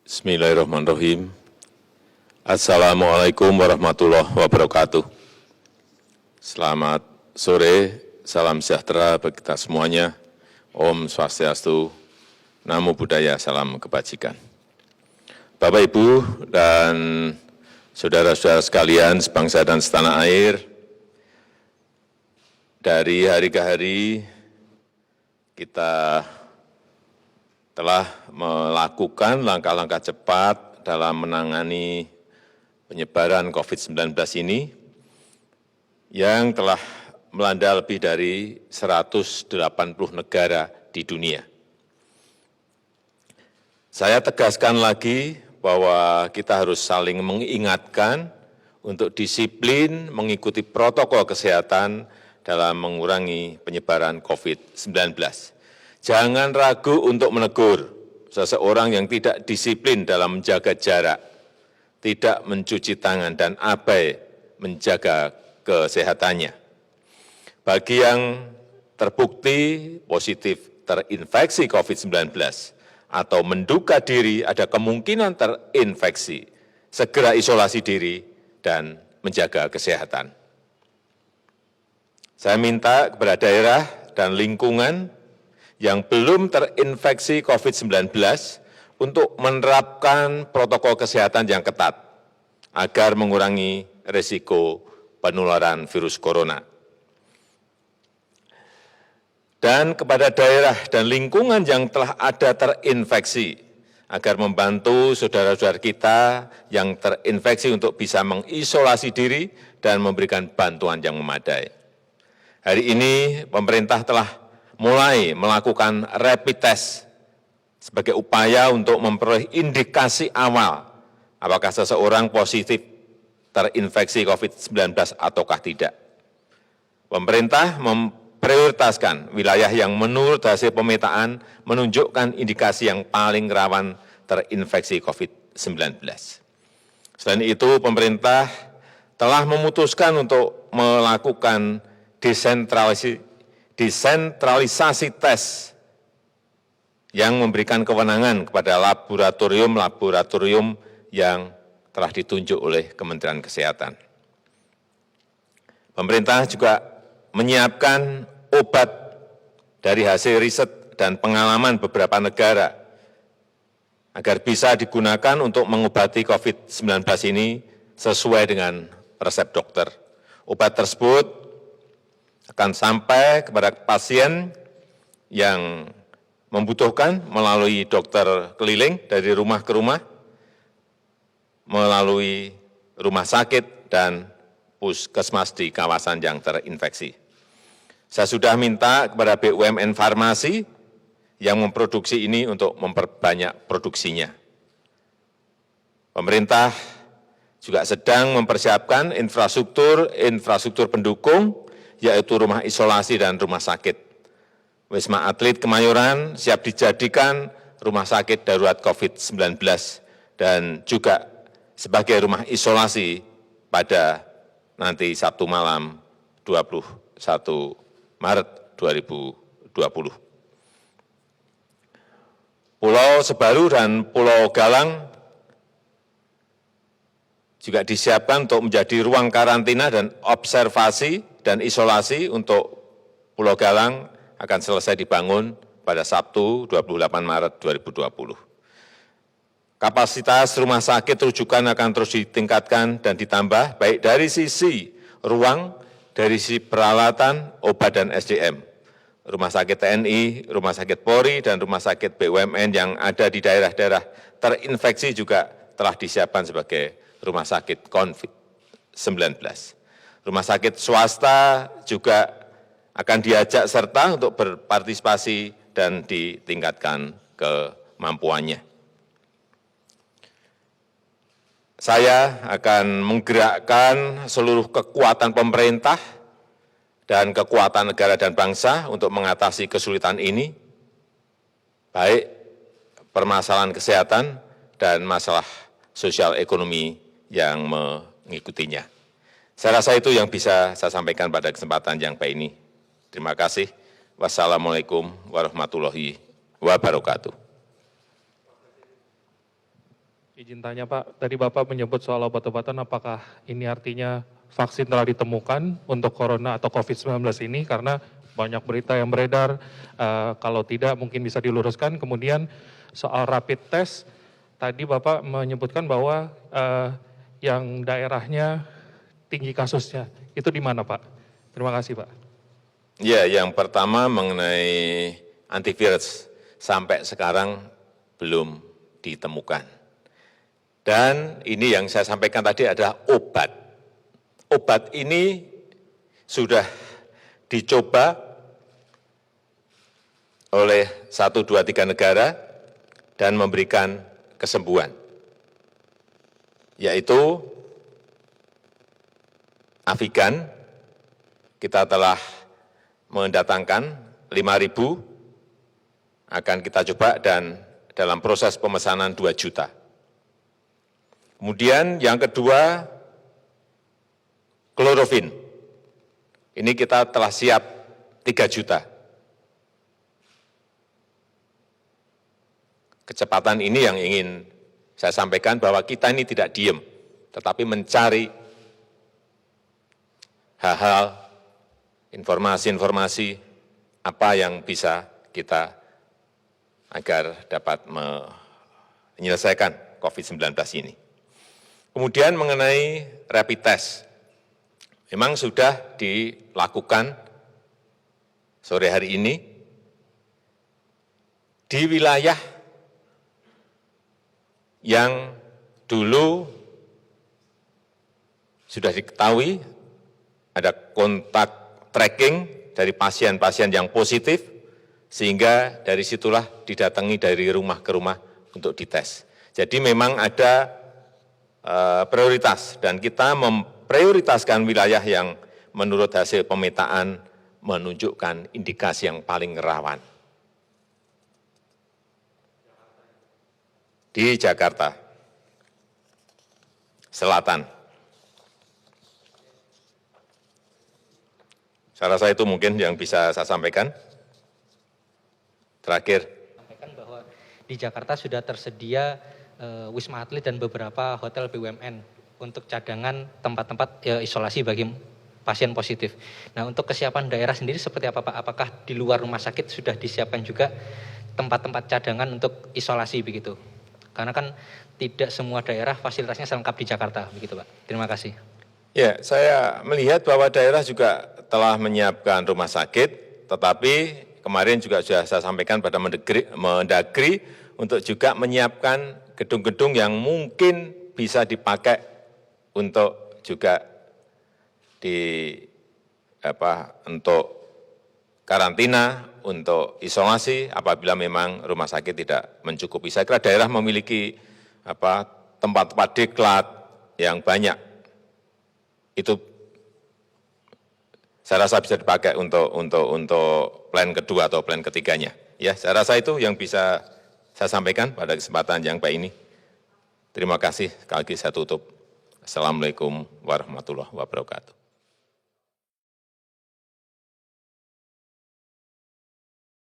Bismillahirrahmanirrahim. Assalamualaikum warahmatullahi wabarakatuh. Selamat sore, salam sejahtera bagi kita semuanya. Om Swastiastu, Namo Buddhaya, salam kebajikan. Bapak, Ibu, dan saudara-saudara sekalian sebangsa dan setanah air, dari hari ke hari kita telah melakukan langkah-langkah cepat dalam menangani penyebaran COVID-19 ini yang telah melanda lebih dari 180 negara di dunia. Saya tegaskan lagi bahwa kita harus saling mengingatkan untuk disiplin mengikuti protokol kesehatan dalam mengurangi penyebaran COVID-19. Jangan ragu untuk menegur seseorang yang tidak disiplin dalam menjaga jarak, tidak mencuci tangan, dan abai menjaga kesehatannya. Bagi yang terbukti positif terinfeksi COVID-19 atau menduga diri ada kemungkinan terinfeksi, segera isolasi diri dan menjaga kesehatan. Saya minta kepada daerah dan lingkungan yang belum terinfeksi COVID-19 untuk menerapkan protokol kesehatan yang ketat agar mengurangi risiko penularan virus corona. Dan kepada daerah dan lingkungan yang telah ada terinfeksi, agar membantu saudara-saudara kita yang terinfeksi untuk bisa mengisolasi diri dan memberikan bantuan yang memadai. Hari ini pemerintah telah mulai melakukan rapid test sebagai upaya untuk memperoleh indikasi awal apakah seseorang positif terinfeksi COVID-19 ataukah tidak. Pemerintah memprioritaskan wilayah yang menurut hasil pemetaan menunjukkan indikasi yang paling rawan terinfeksi COVID-19. Selain itu, pemerintah telah memutuskan untuk melakukan desentralisasi tes yang memberikan kewenangan kepada laboratorium-laboratorium yang telah ditunjuk oleh Kementerian Kesehatan. Pemerintah juga menyiapkan obat dari hasil riset dan pengalaman beberapa negara agar bisa digunakan untuk mengobati COVID-19 ini sesuai dengan resep dokter. Obat tersebut akan sampai kepada pasien yang membutuhkan melalui dokter keliling dari rumah ke rumah, melalui rumah sakit dan puskesmas di kawasan yang terinfeksi. Saya sudah minta kepada BUMN farmasi yang memproduksi ini untuk memperbanyak produksinya. Pemerintah juga sedang mempersiapkan infrastruktur pendukung, yaitu rumah isolasi dan rumah sakit. Wisma Atlet Kemayoran siap dijadikan rumah sakit darurat COVID-19 dan juga sebagai rumah isolasi pada nanti Sabtu malam 21 Maret 2020. Pulau Sebaru dan Pulau Galang juga disiapkan untuk menjadi ruang karantina dan observasi dan isolasi. Untuk Pulau Galang akan selesai dibangun pada Sabtu 28 Maret 2020. Kapasitas rumah sakit rujukan akan terus ditingkatkan dan ditambah baik dari sisi ruang, dari sisi peralatan, obat, dan SDM. Rumah sakit TNI, rumah sakit Polri, dan rumah sakit BUMN yang ada di daerah-daerah terinfeksi juga telah disiapkan sebagai rumah sakit COVID-19. Rumah sakit swasta juga akan diajak serta untuk berpartisipasi dan ditingkatkan kemampuannya. Saya akan menggerakkan seluruh kekuatan pemerintah dan kekuatan negara dan bangsa untuk mengatasi kesulitan ini, baik permasalahan kesehatan dan masalah sosial ekonomi yang mengikutinya. Saya rasa itu yang bisa saya sampaikan pada kesempatan yang baik ini. Terima kasih. Wassalamualaikum warahmatullahi wabarakatuh. Izin tanya Pak, tadi Bapak menyebut soal obat-obatan, apakah ini artinya vaksin telah ditemukan untuk corona atau COVID-19 ini? Karena banyak berita yang beredar, kalau tidak mungkin bisa diluruskan. Kemudian soal rapid test, tadi Bapak menyebutkan bahwa yang daerahnya tinggi kasusnya, itu di mana Pak? Terima kasih Pak. Ya, yang pertama mengenai antivirus, sampai sekarang belum ditemukan. Dan ini yang saya sampaikan tadi adalah obat. Obat ini sudah dicoba oleh 1, 2, 3 negara dan memberikan kesembuhan, yaitu Avigan. Kita telah mendatangkan 5.000, akan kita coba dan dalam proses pemesanan 2 juta. Kemudian yang kedua, klorofin. Ini kita telah siap 3 juta. Kecepatan ini yang ingin saya sampaikan bahwa kita ini tidak diem, tetapi mencari hal-hal, informasi-informasi apa yang bisa kita agar dapat menyelesaikan COVID-19 ini. Kemudian mengenai rapid test, memang sudah dilakukan sore hari ini di wilayah yang dulu sudah diketahui ada kontak tracking dari pasien-pasien yang positif, sehingga dari situlah didatangi dari rumah ke rumah untuk dites. Jadi memang ada prioritas, dan kita memprioritaskan wilayah yang menurut hasil pemetaan menunjukkan indikasi yang paling rawan. Di Jakarta Selatan. Saya rasa itu mungkin yang bisa saya sampaikan. Terakhir. Sampaikan bahwa di Jakarta sudah tersedia Wisma Atlet dan beberapa hotel BUMN untuk cadangan tempat-tempat isolasi bagi pasien positif. Nah, untuk kesiapan daerah sendiri seperti apa Pak? Apakah di luar rumah sakit sudah disiapkan juga tempat-tempat cadangan untuk isolasi begitu? Karena kan tidak semua daerah fasilitasnya selengkap di Jakarta, begitu Pak. Terima kasih. Ya, saya melihat bahwa daerah juga telah menyiapkan rumah sakit, tetapi kemarin juga sudah saya sampaikan pada Mendagri untuk juga menyiapkan gedung-gedung yang mungkin bisa dipakai untuk juga untuk karantina, untuk isolasi apabila memang rumah sakit tidak mencukupi. Saya kira daerah memiliki tempat-tempat diklat yang banyak. Itu saya rasa bisa dipakai untuk plan kedua atau plan ketiganya. Ya, saya rasa itu yang bisa saya sampaikan pada kesempatan yang baik ini. Terima kasih. Sekali lagi saya tutup. Assalamualaikum warahmatullahi wabarakatuh.